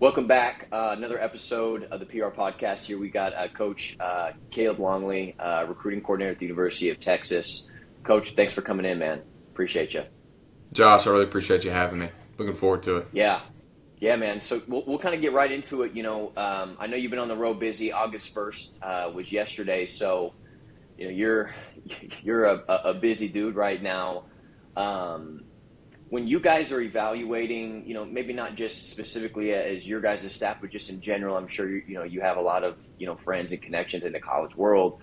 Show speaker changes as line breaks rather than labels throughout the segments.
Welcome back. Another episode of the PR podcast. Here we got Coach Caleb Longley, recruiting coordinator at the University of Texas. Coach, thanks for coming in, man. Appreciate you.
Josh, I really appreciate you having me. Looking forward to it.
Yeah, yeah, man. So we'll kind of get right into it. I know you've been on the road busy. August 1st was yesterday, so you're a busy dude right now. When you guys are evaluating, maybe not just specifically as your guys' staff, but just in general, I'm sure you have a lot of friends and connections in the college world.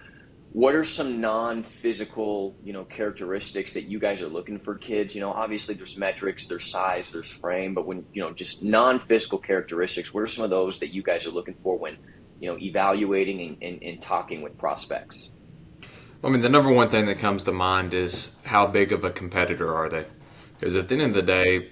What are some non-physical characteristics that you guys are looking for kids? Obviously there's metrics, there's size, there's frame, but when just non-physical characteristics, what are some of those that you guys are looking for when evaluating and talking with prospects?
I mean, the number one thing that comes to mind is how big of a competitor are they? Because at the end of the day,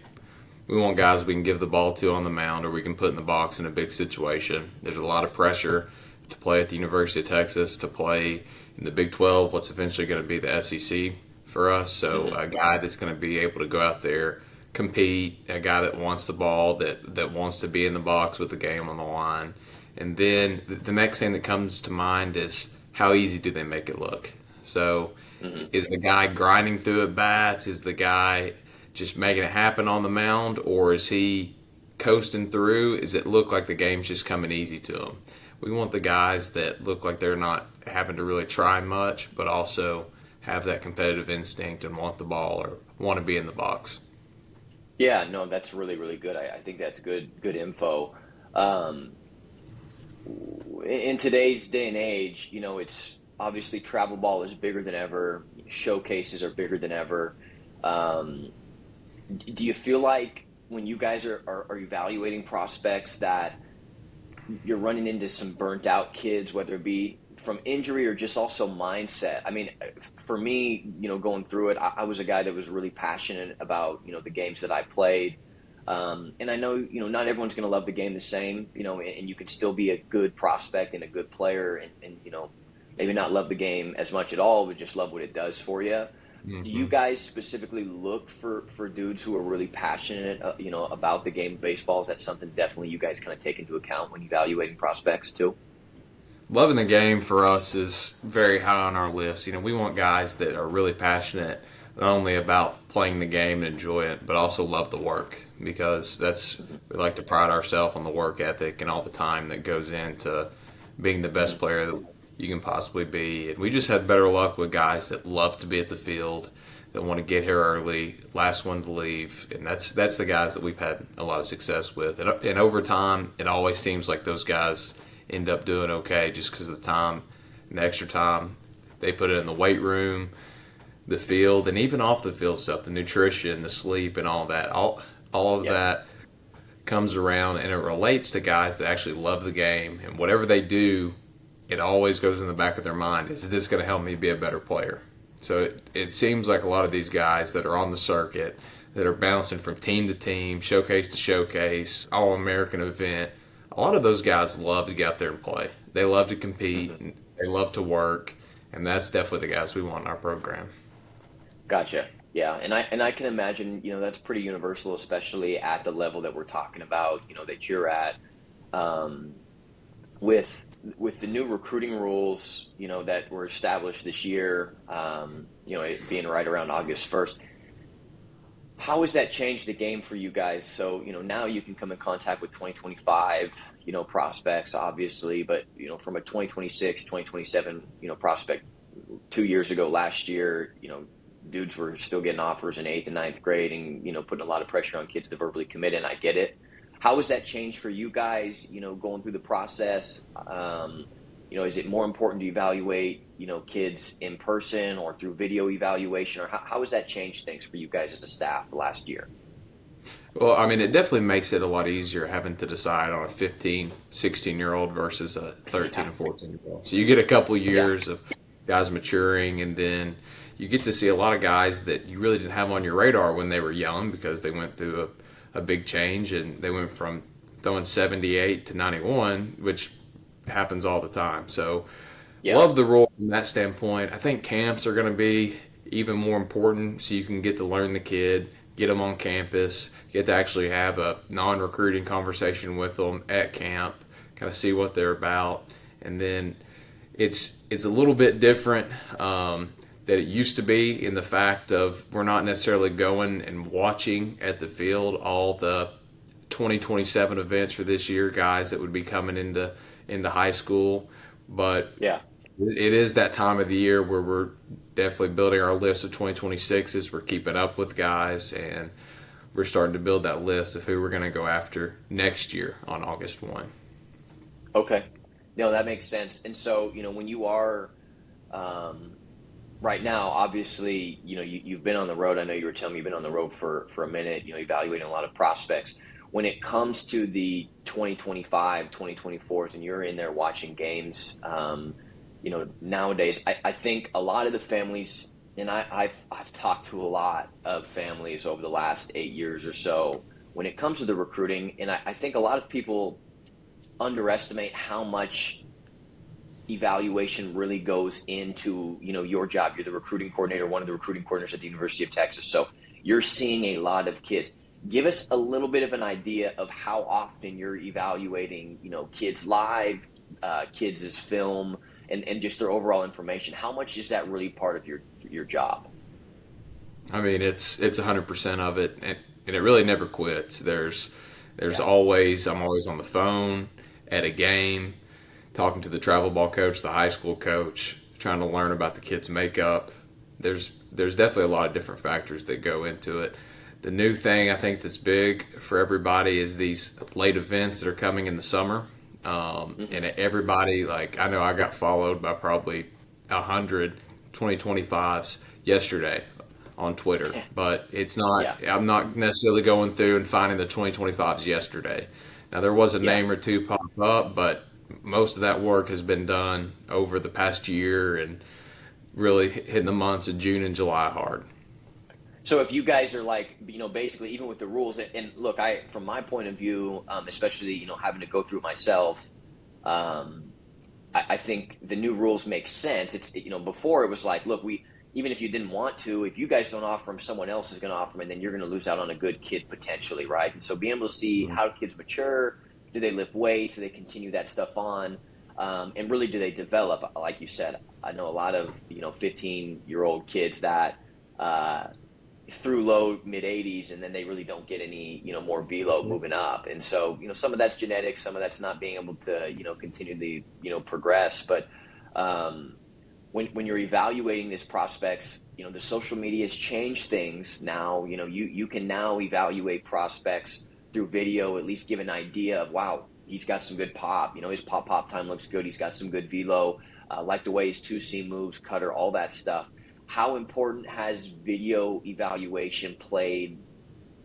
we want guys we can give the ball to on the mound or we can put in the box in a big situation. There's a lot of pressure to play at the University of Texas, to play in the Big 12, what's eventually going to be the SEC for us. So a guy that's going to be able to go out there, compete, a guy that wants the ball, that wants to be in the box with the game on the line. And then the next thing that comes to mind is how easy do they make it look? So is the guy grinding through at bats? Is the guy just making it happen on the mound? Or is he coasting through? Does it look like the game's just coming easy to him? We want the guys that look like they're not having to really try much, but also have that competitive instinct and want the ball or want to be in the box.
Yeah, no, that's really, really good. I think that's good info. Um, in today's day and age, it's obviously travel ball is bigger than ever. Showcases are bigger than ever. Um, do you feel like when you guys are evaluating prospects that you're running into some burnt out kids, whether it be from injury or just also mindset? I mean, for me, going through it, I was a guy that was really passionate about, the games that I played. And I know, not everyone's going to love the game the same, and you can still be a good prospect and a good player and maybe not love the game as much at all, but just love what it does for you. Do you guys specifically look for dudes who are really passionate, about the game of baseball? Is that something definitely you guys kind of take into account when evaluating prospects too?
Loving the game for us is very high on our list. We want guys that are really passionate, not only about playing the game and enjoying it, but also love the work because we like to pride ourselves on the work ethic and all the time that goes into being the best player that you can possibly be. And we just had better luck with guys that love to be at the field, that want to get here early, last one to leave, and that's the guys that we've had a lot of success with. And over time, it always seems like those guys end up doing okay just because of the time and the extra time they put it in the weight room, the field, and even off the field stuff, the nutrition, the sleep, and all that. All of that comes around, and it relates to guys that actually love the game, and whatever they do, it always goes in the back of their mind, is this going to help me be a better player? So it seems like a lot of these guys that are on the circuit, that are bouncing from team to team, showcase to showcase, all-American event, a lot of those guys love to get out there and play. They love to compete, and they love to work, and that's definitely the guys we want in our program.
Gotcha. Yeah, and I can imagine, that's pretty universal, especially at the level that we're talking about, that you're at. Um, with the new recruiting rules, that were established this year, it being right around August 1st, how has that changed the game for you guys? So, now you can come in contact with 2025, prospects, obviously, but, from a 2026, 2027, prospect 2 years ago, last year, dudes were still getting offers in eighth and ninth grade and, putting a lot of pressure on kids to verbally commit, and I get it. How has that changed for you guys, going through the process? Is it more important to evaluate, kids in person or through video evaluation, or how has that changed things for you guys as a staff last year?
Well, I mean, it definitely makes it a lot easier having to decide on a 15, 16-year-old versus a 13
Yeah.
and 14-year-old. So you get a couple
Yeah.
years of guys maturing, and then you get to see a lot of guys that you really didn't have on your radar when they were young because they went through a big change, and they went from throwing 78 to 91, which happens all the time. So
Yeah.
love the rule from that standpoint. I think camps are going to be even more important so you can get to learn the kid, get them on campus, get to actually have a non-recruiting conversation with them at camp, kind of see what they're about, and then it's a little bit different that it used to be in the fact of we're not necessarily going and watching at the field all the 2027 events for this year, guys that would be coming into high school, but
Yeah.
it is that time of the year where we're definitely building our list of 2026s. We're keeping up with guys, and we're starting to build that list of who we're going to go after next year on August 1.
Okay. No, that makes sense. And so, when you are um, right now, obviously, you've been on the road. I know you were telling me you've been on the road for a minute, evaluating a lot of prospects. When it comes to the 2025, 2024s, and you're in there watching games, nowadays, I think a lot of the families, and I've talked to a lot of families over the last 8 years or so when it comes to the recruiting, and I think a lot of people underestimate how much evaluation really goes into your job. You're the recruiting coordinator, one of the recruiting coordinators at the University of Texas, so you're seeing a lot of kids. Give us a little bit of an idea of how often you're evaluating kids live, kids as film, and just their overall information. How much is that really part of your job?
I mean, it's 100% of it, and it really never quits. There's
Yeah.
always I'm always on the phone at a game, talking to the travel ball coach, the high school coach, trying to learn about the kids' makeup. There's definitely a lot of different factors that go into it. The new thing I think that's big for everybody is these late events that are coming in the summer.
Hmm.
And everybody, like, I know I got followed by probably 100 2025s yesterday on Twitter, but it's not,
Yeah.
I'm not necessarily going through and finding the 2025s yesterday. Now, there was a
Yeah.
name or two pop up, but most of that work has been done over the past year and really hitting the months of June and July hard.
So if you guys are like, basically, even with the rules, and look, from my point of view, especially, having to go through it myself, um, I think the new rules make sense. Before it was like, look, even if you didn't want to, if you guys don't offer them, someone else is going to offer them, and then you're going to lose out on a good kid potentially, right? And so being able to see how kids mature, do they lift weights, do they continue that stuff on, and really do they develop? Like you said, I know a lot of 15-year-old kids that uh, through low mid 80s, and then they really don't get any more velo moving up. And so some of that's genetics, some of that's not being able to continue to progress. But um, when you're evaluating these prospects, the social media has changed things. Now you can now evaluate prospects through video, at least give an idea of, wow, he's got some good pop, his pop time looks good, he's got some good velo, like the way his two seam moves, cutter, all that stuff. How important has video evaluation played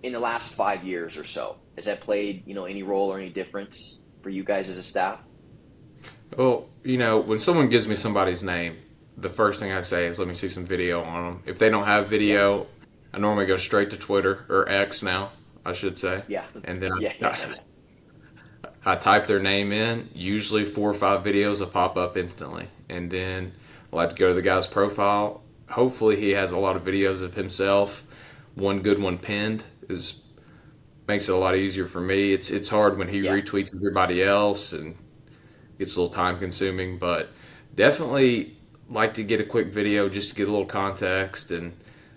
in the last 5 years or so? Has that played, any role or any difference for you guys as a staff?
Well, when someone gives me somebody's name, the first thing I say is let me see some video on them. If they don't have
Yeah,
video, I normally go straight to Twitter or X now, I should say,
yeah,
and then
yeah, yeah, yeah.
I type their name in. Usually 4 or 5 videos will pop up instantly, and then I like to go to the guy's profile. Hopefully, he has a lot of videos of himself. One good one pinned is makes it a lot easier for me. It's hard when he
Yeah.
retweets everybody else and gets a little time consuming, but definitely like to get a quick video just to get a little context and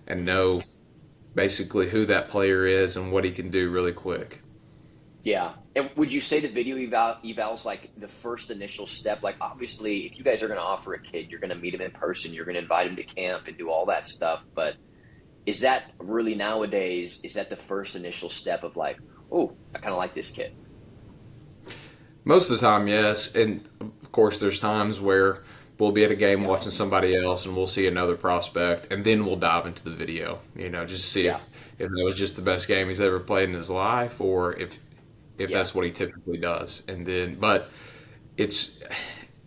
know basically who that player is and what he can do really quick.
Yeah. And would you say the video eval's like the first initial step? Like, obviously, if you guys are going to offer a kid, you're going to meet him in person, you're going to invite him to camp and do all that stuff. But is that really nowadays, is that the first initial step of like, oh, I kind of like this kid?
Most of the time, yes, and of course, there's times where we'll be at a game
Yeah.
watching somebody else and we'll see another prospect, and then we'll dive into the video. Just to see
Yeah.
if that was just the best game he's ever played in his life, or if
Yeah.
that's what he typically does. And then, but it's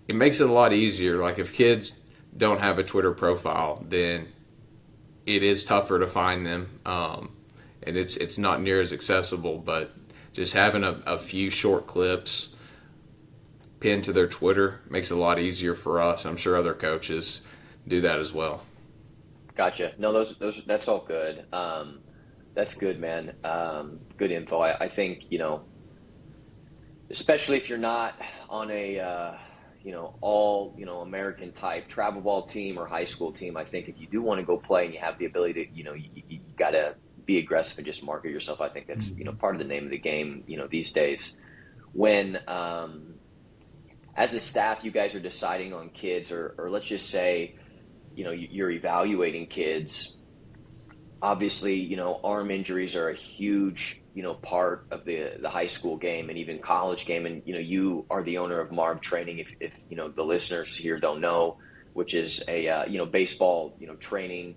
it makes it a lot easier. Like if kids don't have a Twitter profile, then it is tougher to find them, and it's not near as accessible. But just having a few short clips pinned to their Twitter makes it a lot easier for us. I'm sure other coaches do that as well.
Gotcha. No, those that's all good. That's good, man. Good info. I think, especially if you're not on a, all, American type travel ball team or high school team, I think if you do want to go play and you have the ability to, you got to be aggressive and just market yourself. I think that's, part of the name of the game, these days. When, as a staff, you guys are deciding on kids, or let's just say, you're evaluating kids. Obviously, arm injuries are a huge, part of the high school game and even college game. And, you are the owner of Marv Training. If the listeners here don't know, which is a, baseball, training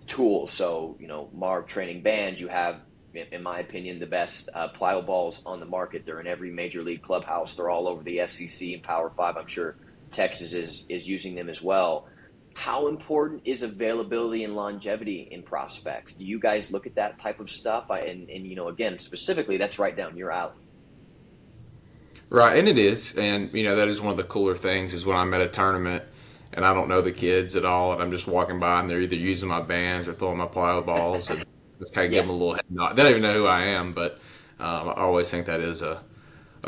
tool. So, Marv Training Band, you have, in my opinion, the best plyo balls on the market. They're in every major league clubhouse. They're all over the SEC and Power Five. I'm sure Texas is using them as well. How important is availability and longevity in prospects? Do you guys look at that type of stuff? And again, specifically, that's right down your alley.
Right, and it is, and that is one of the cooler things is when I'm at a tournament and I don't know the kids at all, and I'm just walking by and they're either using my bands or throwing my plyo balls, and just kind of give
Yeah.
them a little head nod. They don't even know who I am, but I always think that is a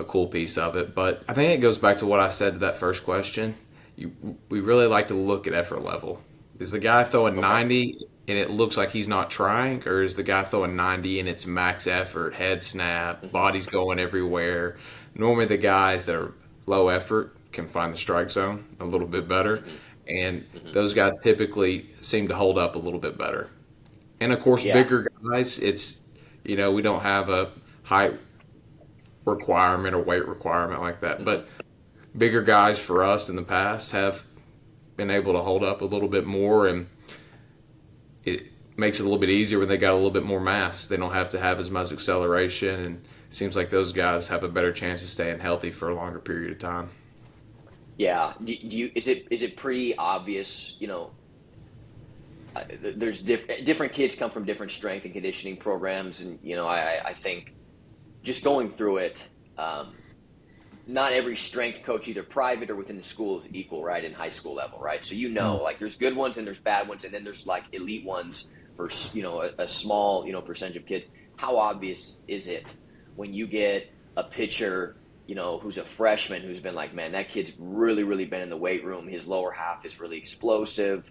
cool piece of it. But I think it goes back to what I said to that first question. We really like to look at effort level. Is the guy throwing
Okay.
90 and it looks like he's not trying, or is the guy throwing 90 and it's max effort, head snap,
Hmm.
body's going everywhere? Normally, the guys that are low effort can find the strike zone a little bit better,
Hmm.
and
Hmm.
those guys typically seem to hold up a little bit better. And of course,
Yeah.
bigger guys, it's we don't have a height requirement or weight requirement like that,
Hmm.
but bigger guys for us in the past have been able to hold up a little bit more, and it makes it a little bit easier when they got a little bit more mass. They don't have to have as much acceleration, and it seems like those guys have a better chance of staying healthy for a longer period of time.
Yeah. Do you is it pretty obvious? There's different kids come from different strength and conditioning programs, and I think just going through it. Not every strength coach, either private or within the school, is equal, right? In high school level, right? So like there's good ones and there's bad ones, and then there's like elite ones for a small percentage of kids. How obvious is it when you get a pitcher, who's a freshman who's been like, man, that kid's really been in the weight room. His lower half is really explosive.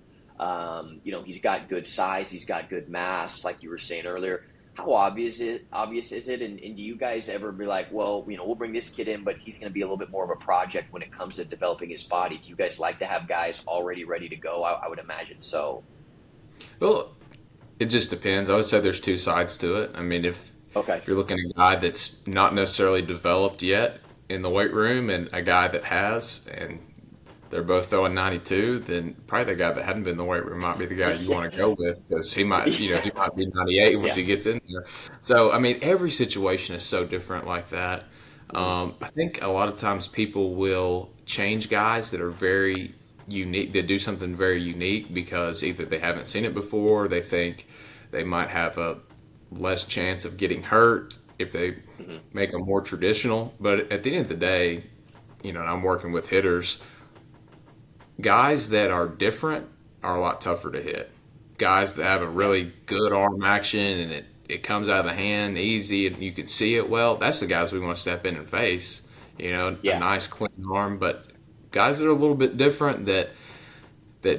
He's got good size, he's got good mass, like you were saying earlier. How obvious is it? And do you guys ever be like, well, we'll bring this kid in, but he's going to be a little bit more of a project when it comes to developing his body? Do you guys like to have guys already ready to go? I would imagine so.
Well, it just depends. I would say there's two sides to it. I mean,
Okay.
if you're looking at a guy that's not necessarily developed yet in the weight room and a guy that has, and they're both throwing 92, then probably the guy that hadn't been in the weight room might be the guy you want to go with because he might be 98 once
Yeah.
he gets in there. So, I mean, every situation is so different like that.
Hmm.
I think a lot of times people will change guys that are very unique, that do something very unique because either they haven't seen it before, they think they might have a less chance of getting hurt if they
Hmm.
make them more traditional. But at the end of the day, I'm working with hitters. Guys that are different are a lot tougher to hit. Guys that have a
Yeah.
really good arm action and it comes out of the hand easy and you can see it well, that's the guys we want to step in and face. A
Yeah.
nice clean arm, but guys that are a little bit different that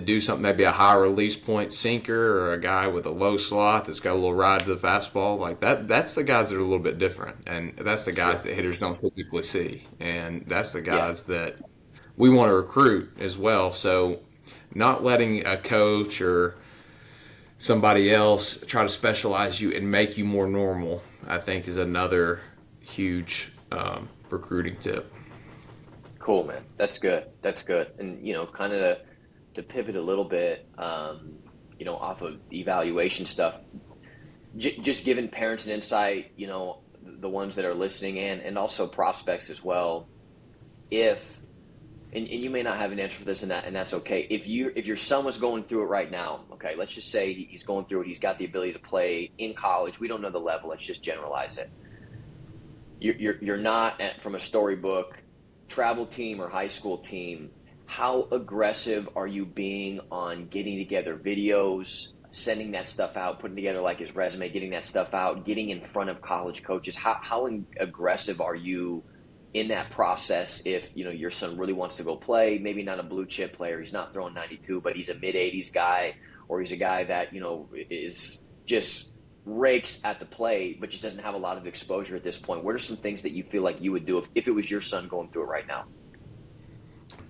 do something, maybe a high release point sinker or a guy with a low slot that's got a little ride to the fastball, like that's the guys that are a little bit different. And that's the guys
Sure.
that hitters don't typically see. And that's the
Yeah.
guys that we want to recruit as well. So not letting a coach or somebody else try to specialize you and make you more normal, I think, is another huge recruiting tip.
Cool, man. That's good. That's good. And kind of to pivot a little bit, off of evaluation stuff, just giving parents an insight, the ones that are listening and also prospects as well. If and you may not have an answer for this, and that's okay. If your son was going through it right now, okay, let's just say he's going through it. He's got the ability to play in college. We don't know the level. Let's just generalize it. You're not from a storybook travel team or high school team. How aggressive are you being on getting together videos, sending that stuff out, putting together like his resume, getting that stuff out, getting in front of college coaches? How aggressive are you in that process if, your son really wants to go play, maybe not a blue chip player, he's not throwing 92, but he's a mid 80s guy, or he's a guy that, is just rakes at the plate, but just doesn't have a lot of exposure at this point? What are some things that you feel like you would do if it was your son going through it right now?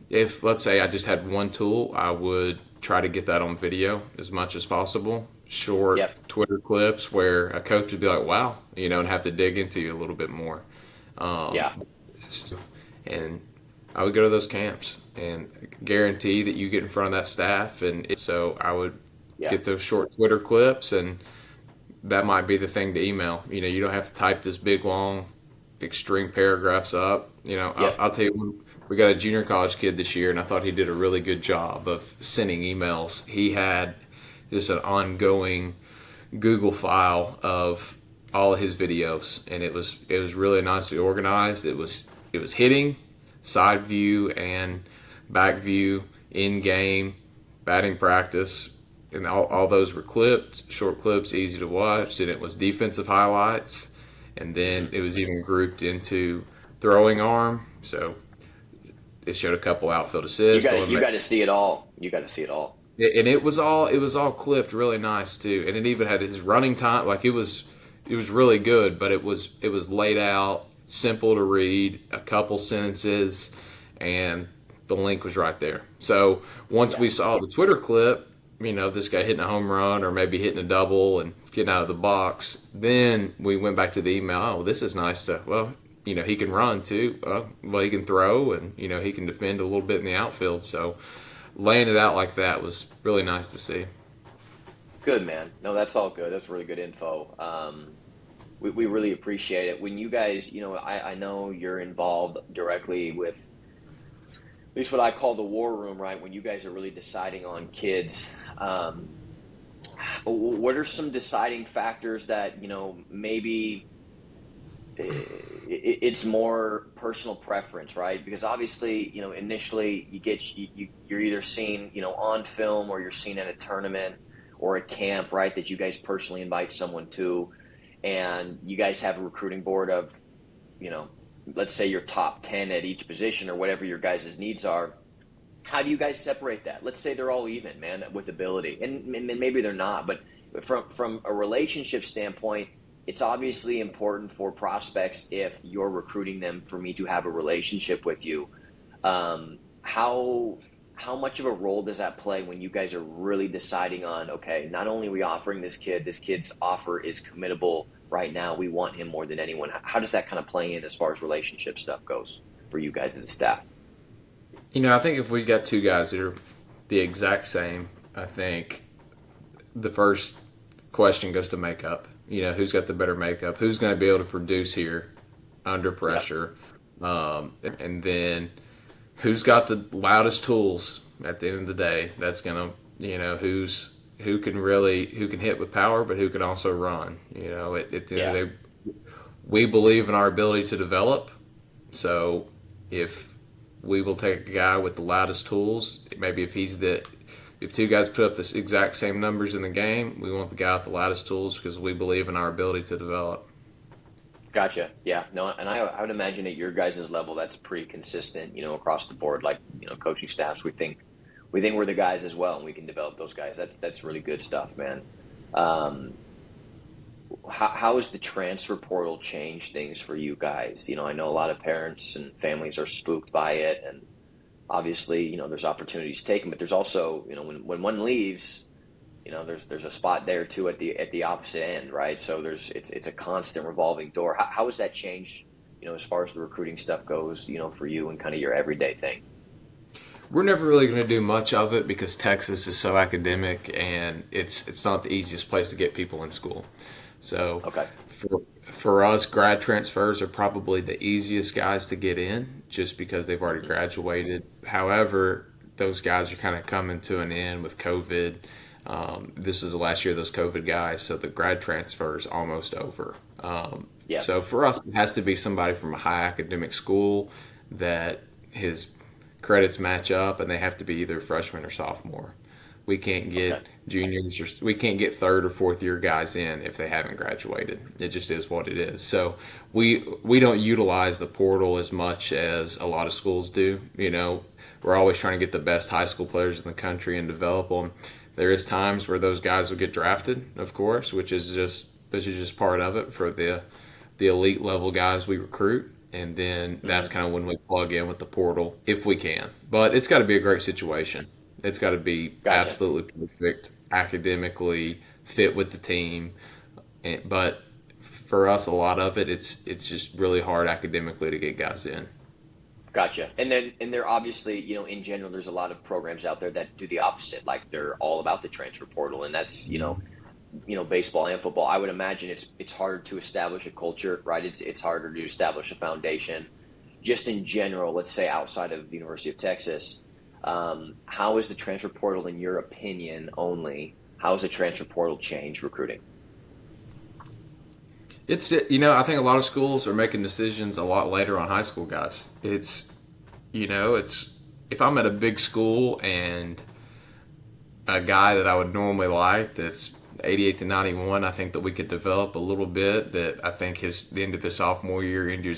If, let's say, I just had one tool, I would try to get that on video as much as possible. Short
Yep.
Twitter clips where a coach would be like, wow, and have to dig into you a little bit more. Um,
Yeah.
and I would go to those camps and guarantee that you get in front of that staff. And so I would
Yeah.
get those short Twitter clips, and that might be the thing to email. You don't have to type this big, long, extreme paragraphs up.
Yep.
I'll tell you, we got a junior college kid this year, and I thought he did a really good job of sending emails. He had just an ongoing Google file of all of his videos, and it was really nicely organized. It was hitting, side view, and back view, in game, batting practice, and all those were clipped, short clips, easy to watch. And it was defensive highlights, and then it was even grouped into throwing arm. So it showed a couple outfield
You
assists,
got to you got to see it all. You got to see it all.
and it was all clipped really nice too. And it even had his running time. Like it was really good, but it was laid out, simple to read, a couple sentences, and the link was right there. So once
Yeah.
we saw the Twitter clip, this guy hitting a home run or maybe hitting a double and getting out of the box, then we went back to the email. Oh, this is nice to, well, he can run too. Well, he can throw, and he can defend a little bit in the outfield. So laying it out like that was really nice to see.
Good, man. No, that's all good. That's really good info. We really appreciate it. When you guys, I know you're involved directly with at least what I call the war room, right? When you guys are really deciding on kids, what are some deciding factors that, maybe it's more personal preference, right? Because obviously, initially you're either seen, on film, or you're seen at a tournament or a camp, right? That you guys personally invite someone to, and you guys have a recruiting board of, you know, let's say your top 10 at each position or whatever your guys' needs are. How do you guys separate that? Let's say they're all even, man, with ability, and maybe they're not, but from a relationship standpoint, it's obviously important for prospects, if you're recruiting them, for me to have a relationship with you. How much of a role does that play when you guys are really deciding on, okay, not only are we offering this kid's offer is committable right now, we want him more than anyone. How does that kind of play in as far as relationship stuff goes for you guys as a staff?
I think if we got two guys that are the exact same, I think the first question goes to makeup. Who's got the better makeup? Who's going to be able to produce here under
Yep.
pressure? And then who's got the loudest tools at the end of the day? That's going to, who can hit with power, but who can also run. At the end
Yeah.
of the day, we believe in our ability to develop. So if we will take a guy with the loudest tools, maybe if two guys put up the exact same numbers in the game, we want the guy with the loudest tools because we believe in our ability to develop.
Gotcha. Yeah. No, and I would imagine at your guys' level, that's pretty consistent, across the board. Like, coaching staffs, we think we're the guys as well, and we can develop those guys. That's really good stuff, man. Um, how has the transfer portal changed things for you guys? I know a lot of parents and families are spooked by it, and obviously, there's opportunities taken, but there's also, when one leaves, there's a spot there too at the opposite end, right? So it's a constant revolving door. How has that changed, as far as the recruiting stuff goes, for you and kind of your everyday thing?
We're never really going to do much of it because Texas is so academic and it's not the easiest place to get people in school. So
Okay.
for us, grad transfers are probably the easiest guys to get in just because they've already graduated. However, those guys are kind of coming to an end with COVID. This is the last year of those COVID guys, so the grad transfer is almost over.
Yeah.
So for us, it has to be somebody from a high academic school that his credits match up, and they have to be either freshman or sophomore. We can't
Okay.
get juniors or we can't get third or fourth year guys in if they haven't graduated. It just is what it is. So we don't utilize the portal as much as a lot of schools do. We're always trying to get the best high school players in the country and develop them. There is times where those guys will get drafted, of course, which is just part of it for the elite level guys we recruit. And then that's
Hmm.
kind of when we plug in with the portal if we can. But it's got to be a great situation. It's got to be
Gotcha.
absolutely perfect, academically fit with the team. But for us, a lot of it's just really hard academically to get guys in.
Gotcha. And there obviously, in general, there's a lot of programs out there that do the opposite. Like they're all about the transfer portal, and that's, baseball and football. I would imagine it's harder to establish a culture, right? It's harder to establish a foundation. Just in general, let's say outside of the University of Texas, how is the transfer portal, in your opinion, only? How has the transfer portal changed recruiting?
I think a lot of schools are making decisions a lot later on high school guys. It's if I'm at a big school and a guy that I would normally like that's 88 to 91, I think that we could develop a little bit. That I think the end of the sophomore year into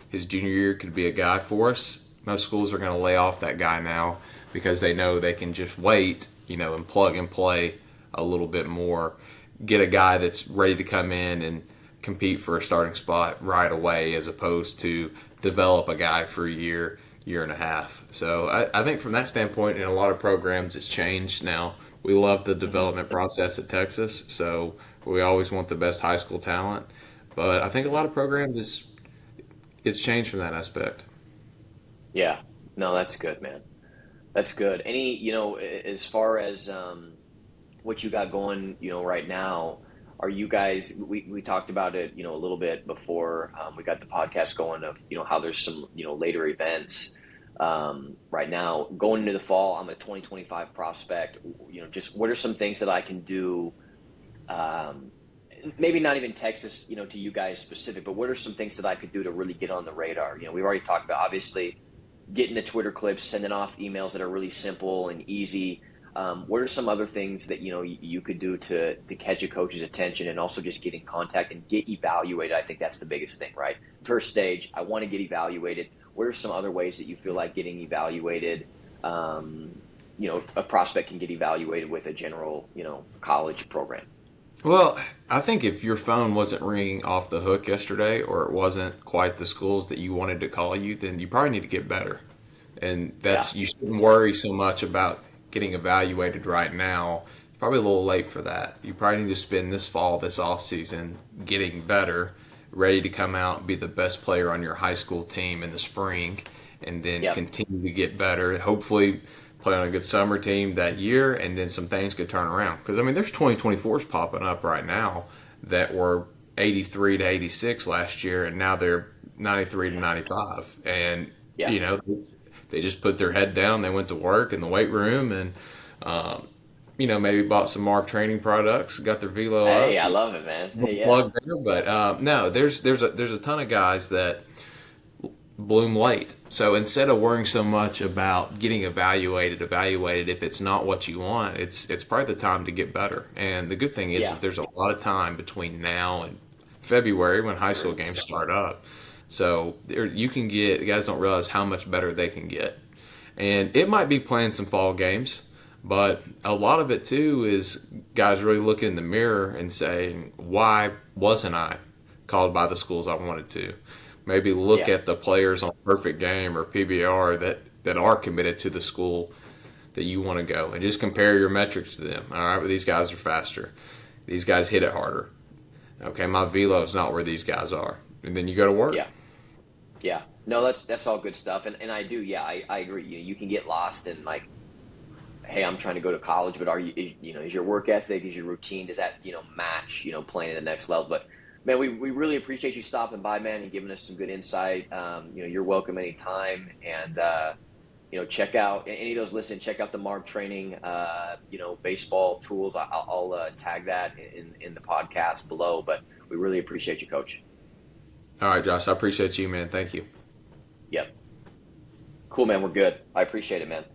his junior year could be a guy for us. Most schools are going to lay off that guy now because they know they can just wait, and plug and play a little bit more. Get a guy that's ready to come in and compete for a starting spot right away, as opposed to develop a guy for a year and a half. So I think from that standpoint, in a lot of programs, it's changed now. We love the
Hmm.
development process at Texas, so we always want the best high school talent. But I think a lot of programs it's changed from that aspect.
Yeah. No, that's good, man. That's good. As far as what you got going, right now, are you guys, we talked about it, a little bit before we got the podcast going of, how there's some, later events right now going into the fall. I'm a 2025 prospect, just what are some things that I can do? Um, Maybe not even Texas, to you guys specific, but what are some things that I could do to really get on the radar? We've already talked about obviously getting the Twitter clips, sending off emails that are really simple and easy. What are some other things that you could do to catch a coach's attention and also just get in contact and get evaluated? I think that's the biggest thing, right? First stage, I want to get evaluated. What are some other ways that you feel like getting evaluated? Um, a prospect can get evaluated with a general, college program.
Well, I think if your phone wasn't ringing off the hook yesterday, or it wasn't quite the schools that you wanted to call you, then you probably need to get better. And
Yeah.
you shouldn't worry so much about getting evaluated right now. Probably a little late for that. You probably need to spend this fall, this off season, getting better, ready to come out and be the best player on your high school team in the spring, and then
Yep.
continue to get better. Hopefully, play on a good summer team that year, and then some things could turn around. Because I mean, there's 2024s popping up right now that were 83 to 86 last year, and now they're 93 to 95, and
Yeah.
you know they just put their head down. They went to work in the weight room, and um, maybe bought some Mark training products, got their velo
Hey,
up,
I love it, man. Hey, yeah.
plug there. But no, there's a ton of guys that bloom late. So instead of worrying so much about getting evaluated if it's not what you want, it's probably the time to get better. And the good thing is
Yeah.
there's a lot of time between now and February when high school games start up. So you can get guys don't realize how much better they can get. And it might be playing some fall games, but a lot of it too is guys really looking in the mirror and saying, why wasn't I called by the schools I wanted to? Maybe look
Yeah.
at the players on Perfect Game or PBR that are committed to the school that you want to go, and just compare your metrics to them. All right, well, these guys are faster. These guys hit it harder. Okay, my velo is not where these guys are. And then you go to work.
Yeah. Yeah. No, that's all good stuff. And I do, yeah, I agree. You can get lost in like, hey, I'm trying to go to college, but is your work ethic, is your routine, does that, match, playing at the next level? But man, we really appreciate you stopping by, man, and giving us some good insight. You're welcome anytime. And check out any of those listen, check out the Marv training, baseball tools. I'll tag that in the podcast below, but we really appreciate you, coach.
All right, Josh, I appreciate you, man. Thank you.
Yep. Cool, man. We're good. I appreciate it, man.